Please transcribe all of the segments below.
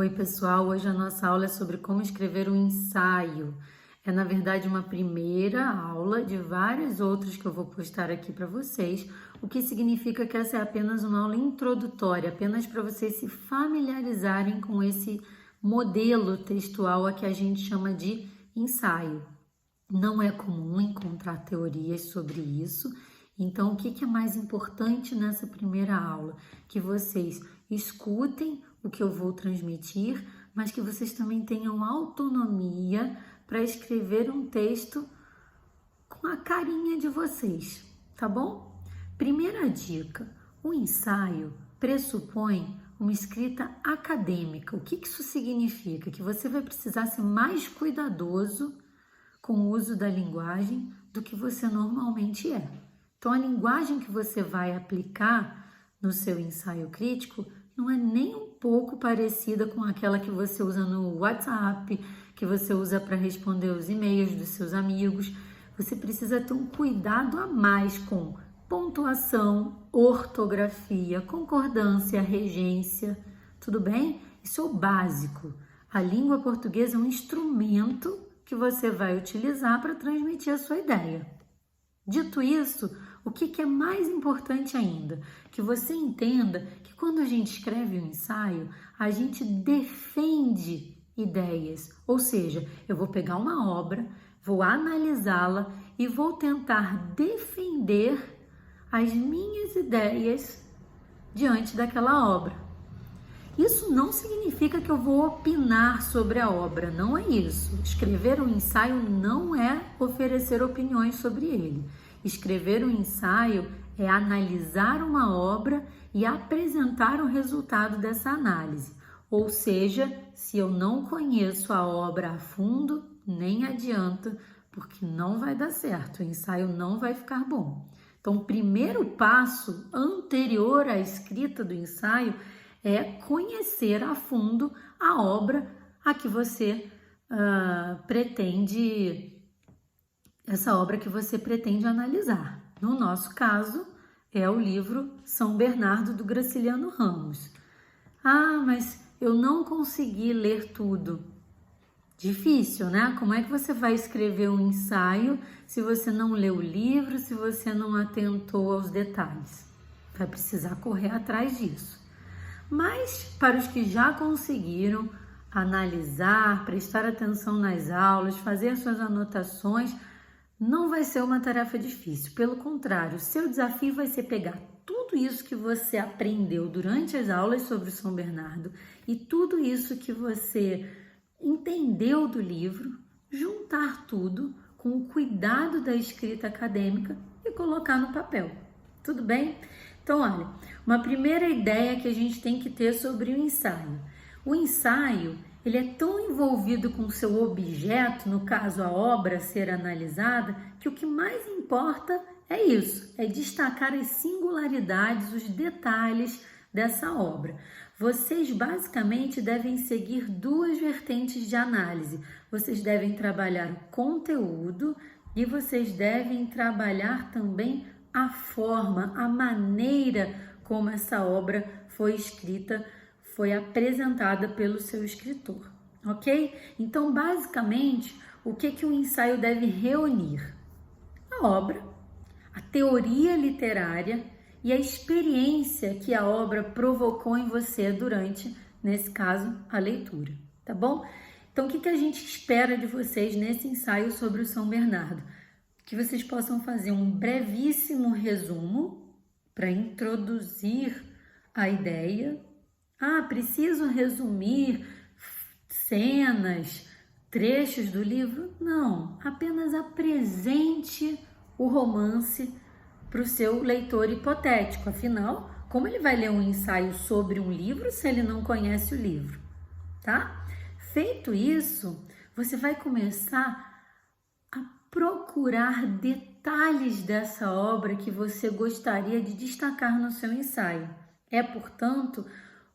Oi, pessoal! Hoje a nossa aula é sobre como escrever um ensaio. É, na verdade, uma primeira aula de várias outras que eu vou postar aqui para vocês, o que significa que essa é apenas uma aula introdutória, apenas para vocês se familiarizarem com esse modelo textual a que a gente chama de ensaio. Não é comum encontrar teorias sobre isso, então o que é mais importante nessa primeira aula? Que vocês escutem o que eu vou transmitir, mas que vocês também tenham autonomia para escrever um texto com a carinha de vocês, tá bom? Primeira dica: o ensaio pressupõe uma escrita acadêmica. O que isso significa? Que você vai precisar ser mais cuidadoso com o uso da linguagem do que você normalmente é. Então, a linguagem que você vai aplicar no seu ensaio crítico não é nem um pouco parecida com aquela que você usa no WhatsApp, que você usa para responder os e-mails dos seus amigos. Você precisa ter um cuidado a mais com pontuação, ortografia, concordância, regência, tudo bem? Isso é o básico. A língua portuguesa é um instrumento que você vai utilizar para transmitir a sua ideia. Dito isso, o que é mais importante ainda? Que você entenda que quando a gente escreve um ensaio, a gente defende ideias. Ou seja, eu vou pegar uma obra, vou analisá-la e vou tentar defender as minhas ideias diante daquela obra. Isso não significa que eu vou opinar sobre a obra, não é isso. Escrever um ensaio não é oferecer opiniões sobre ele. Escrever um ensaio é analisar uma obra e apresentar o resultado dessa análise. Ou seja, se eu não conheço a obra a fundo, nem adianta, porque não vai dar certo, o ensaio não vai ficar bom. Então, o primeiro passo anterior à escrita do ensaio é conhecer a fundo a obra a que você essa obra que você pretende analisar. No nosso caso, é o livro São Bernardo, do Graciliano Ramos. Ah, mas eu não consegui ler tudo. Difícil, né? Como é que você vai escrever um ensaio se você não leu o livro, se você não atentou aos detalhes? Vai precisar correr atrás disso. Mas, para os que já conseguiram analisar, prestar atenção nas aulas, fazer as suas anotações, não vai ser uma tarefa difícil. Pelo contrário, o seu desafio vai ser pegar tudo isso que você aprendeu durante as aulas sobre o São Bernardo e tudo isso que você entendeu do livro, juntar tudo com o cuidado da escrita acadêmica e colocar no papel. Tudo bem? Então, olha, uma primeira ideia que a gente tem que ter sobre o ensaio. O ensaio, ele é tão envolvido com o seu objeto, no caso a obra a ser analisada, que o que mais importa é isso, é destacar as singularidades, os detalhes dessa obra. Vocês basicamente devem seguir duas vertentes de análise. Vocês devem trabalhar o conteúdo e vocês devem trabalhar também a forma, a maneira como essa obra foi escrita, foi apresentada pelo seu escritor, ok? Então, basicamente, o que o ensaio deve reunir? A obra, a teoria literária e a experiência que a obra provocou em você durante, nesse caso, a leitura, tá bom? Então, o que a gente espera de vocês nesse ensaio sobre o São Bernardo? Que vocês possam fazer um brevíssimo resumo para introduzir a ideia. Ah, preciso resumir cenas, trechos do livro? Não, apenas apresente o romance para o seu leitor hipotético. Afinal, como ele vai ler um ensaio sobre um livro se ele não conhece o livro, tá? Feito isso, você vai começar a procurar detalhes dessa obra que você gostaria de destacar no seu ensaio. É, portanto,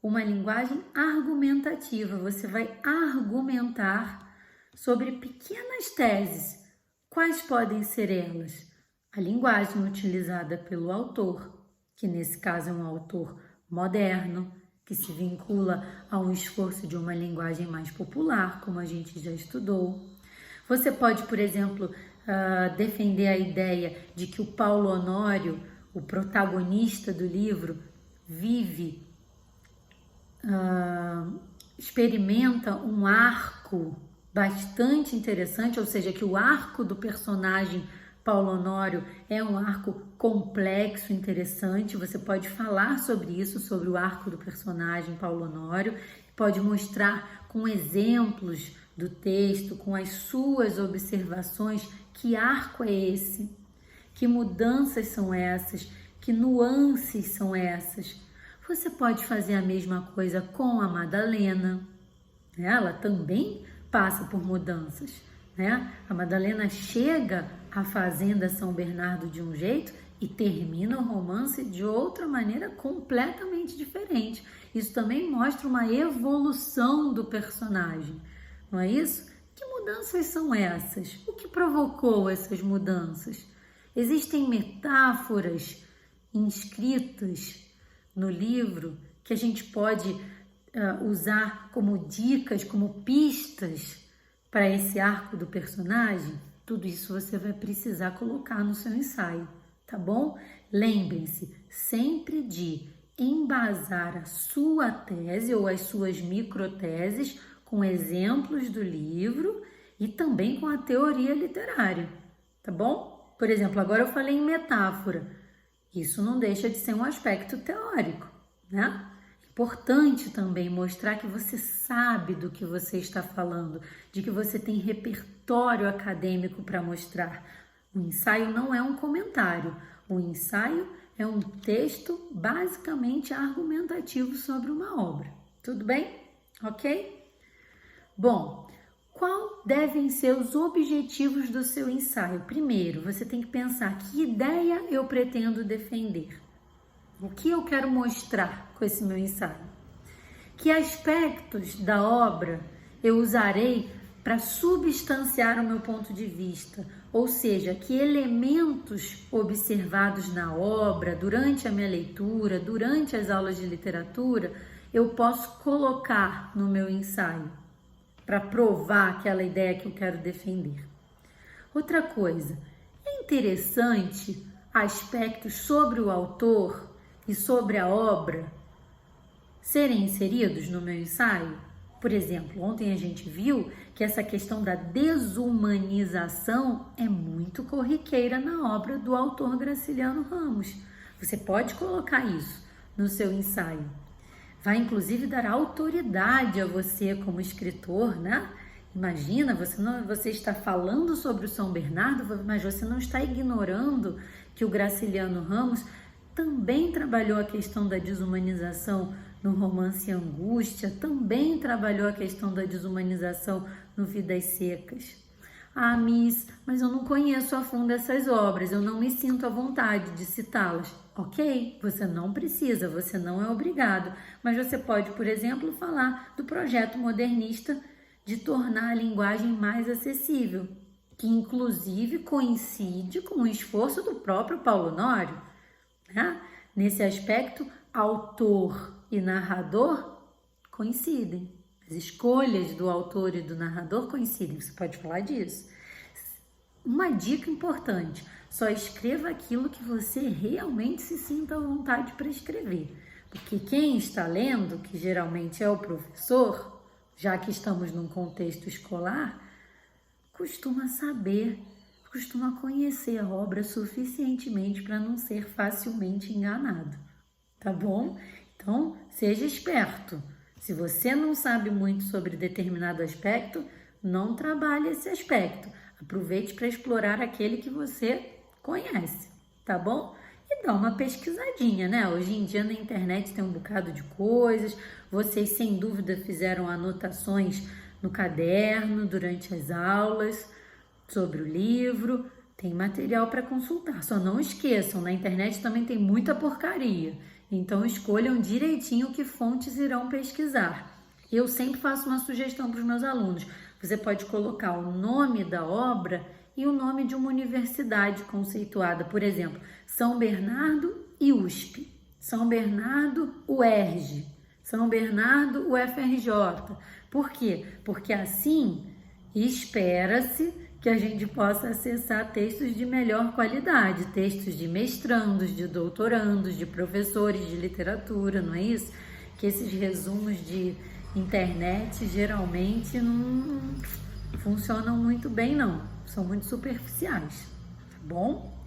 uma linguagem argumentativa. Você vai argumentar sobre pequenas teses. Quais podem ser elas? A linguagem utilizada pelo autor, que nesse caso é um autor moderno, que se vincula a um esforço de uma linguagem mais popular, como a gente já estudou. Você pode, por exemplo, defender a ideia de que o Paulo Honório, o protagonista do livro, experimenta um arco bastante interessante, ou seja, que o arco do personagem Paulo Honório é um arco complexo, interessante. Você pode falar sobre isso, sobre o arco do personagem Paulo Honório, pode mostrar com exemplos do texto, com as suas observações, que arco é esse, que mudanças são essas, que nuances são essas. Você pode fazer a mesma coisa com a Madalena, ela também passa por mudanças, né? A Madalena chega à fazenda São Bernardo de um jeito e termina o romance de outra maneira completamente diferente. Isso também mostra uma evolução do personagem, não é isso? Que mudanças são essas? O que provocou essas mudanças? Existem metáforas inscritas no livro que a gente pode usar como dicas, como pistas para esse arco do personagem? Tudo isso você vai precisar colocar no seu ensaio, tá bom? Lembrem-se sempre de embasar a sua tese ou as suas microteses com exemplos do livro e também com a teoria literária, tá bom? Por exemplo, agora eu falei em metáfora. Isso não deixa de ser um aspecto teórico, né? Importante também mostrar que você sabe do que você está falando, de que você tem repertório acadêmico para mostrar. O ensaio não é um comentário, o ensaio é um texto basicamente argumentativo sobre uma obra. Tudo bem? Ok? Bom, qual devem ser os objetivos do seu ensaio? Primeiro, você tem que pensar que ideia eu pretendo defender. O que eu quero mostrar com esse meu ensaio? Que aspectos da obra eu usarei para substanciar o meu ponto de vista? Ou seja, que elementos observados na obra, durante a minha leitura, durante as aulas de literatura, eu posso colocar no meu ensaio para provar aquela ideia que eu quero defender? Outra coisa, é interessante aspectos sobre o autor e sobre a obra serem inseridos no meu ensaio? Por exemplo, ontem a gente viu que essa questão da desumanização é muito corriqueira na obra do autor Graciliano Ramos. Você pode colocar isso no seu ensaio. Vai inclusive dar autoridade a você como escritor, né? Imagina, você está falando sobre o São Bernardo, mas você não está ignorando que o Graciliano Ramos também trabalhou a questão da desumanização no romance Angústia, também trabalhou a questão da desumanização no Vidas Secas. Ah, Miss, mas eu não conheço a fundo essas obras, eu não me sinto à vontade de citá-las. Ok, você não precisa, você não é obrigado, mas você pode, por exemplo, falar do projeto modernista de tornar a linguagem mais acessível, que inclusive coincide com o esforço do próprio Paulo Honório, né? Nesse aspecto, autor e narrador coincidem. As escolhas do autor e do narrador coincidem. Você pode falar disso. Uma dica importante: só escreva aquilo que você realmente se sinta à vontade para escrever. Porque quem está lendo, que geralmente é o professor, já que estamos num contexto escolar, costuma saber, costuma conhecer a obra suficientemente para não ser facilmente enganado, tá bom? Então, seja esperto. Se você não sabe muito sobre determinado aspecto, não trabalhe esse aspecto. Aproveite para explorar aquele que você conhece, tá bom? E dá uma pesquisadinha, né? Hoje em dia na internet tem um bocado de coisas. Vocês, sem dúvida, fizeram anotações no caderno durante as aulas sobre o livro. Tem material para consultar. Só não esqueçam, na internet também tem muita porcaria. Então, escolham direitinho que fontes irão pesquisar. Eu sempre faço uma sugestão para os meus alunos. Você pode colocar o nome da obra e o nome de uma universidade conceituada. Por exemplo, São Bernardo e USP, São Bernardo, UERJ, São Bernardo, UFRJ. Por quê? Porque assim espera-se que a gente possa acessar textos de melhor qualidade, textos de mestrandos, de doutorandos, de professores de literatura, não é isso? Que esses resumos de internet geralmente não funcionam muito bem, não. São muito superficiais, tá bom?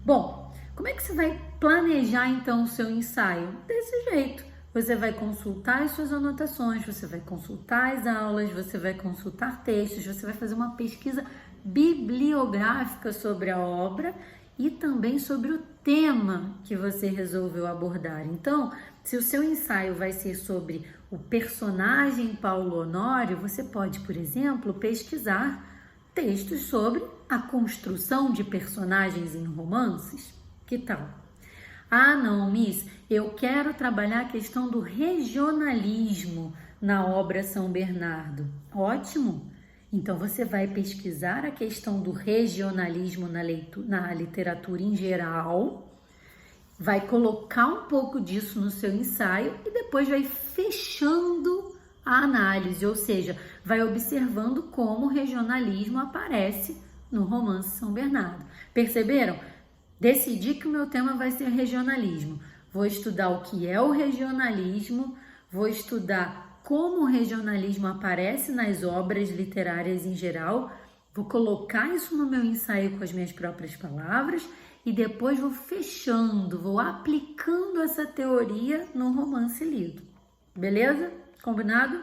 Bom, como é que você vai planejar então o seu ensaio? Desse jeito. Você vai consultar as suas anotações, você vai consultar as aulas, você vai consultar textos, você vai fazer uma pesquisa bibliográfica sobre a obra e também sobre o tema que você resolveu abordar. Então, se o seu ensaio vai ser sobre o personagem Paulo Honório, você pode, por exemplo, pesquisar textos sobre a construção de personagens em romances. Que tal? Ah, não, Miss, eu quero trabalhar a questão do regionalismo na obra São Bernardo. Ótimo! Então, você vai pesquisar a questão do regionalismo na literatura em geral, vai colocar um pouco disso no seu ensaio e depois vai fechando a análise, ou seja, vai observando como o regionalismo aparece no romance São Bernardo. Perceberam? Decidi que o meu tema vai ser regionalismo. Vou estudar o que é o regionalismo, vou estudar como o regionalismo aparece nas obras literárias em geral, vou colocar isso no meu ensaio com as minhas próprias palavras e depois vou fechando, vou aplicando essa teoria no romance lido. Beleza? Combinado?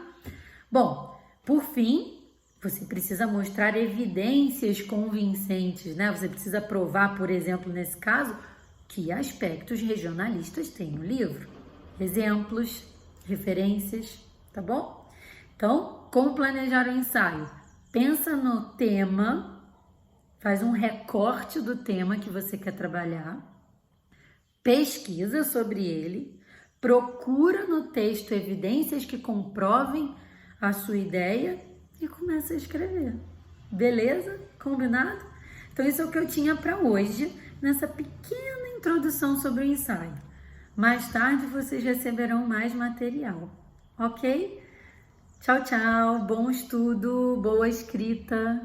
Bom, por fim, você precisa mostrar evidências convincentes, né? Você precisa provar, por exemplo, nesse caso, que aspectos regionalistas tem no livro. Exemplos, referências, tá bom? Então, como planejar o ensaio? Pensa no tema, faz um recorte do tema que você quer trabalhar, pesquisa sobre ele, procura no texto evidências que comprovem a sua ideia e começa a escrever. Beleza? Combinado? Então, isso é o que eu tinha para hoje, nessa pequena introdução sobre o ensaio. Mais tarde, vocês receberão mais material. Ok? Tchau, tchau. Bom estudo, boa escrita.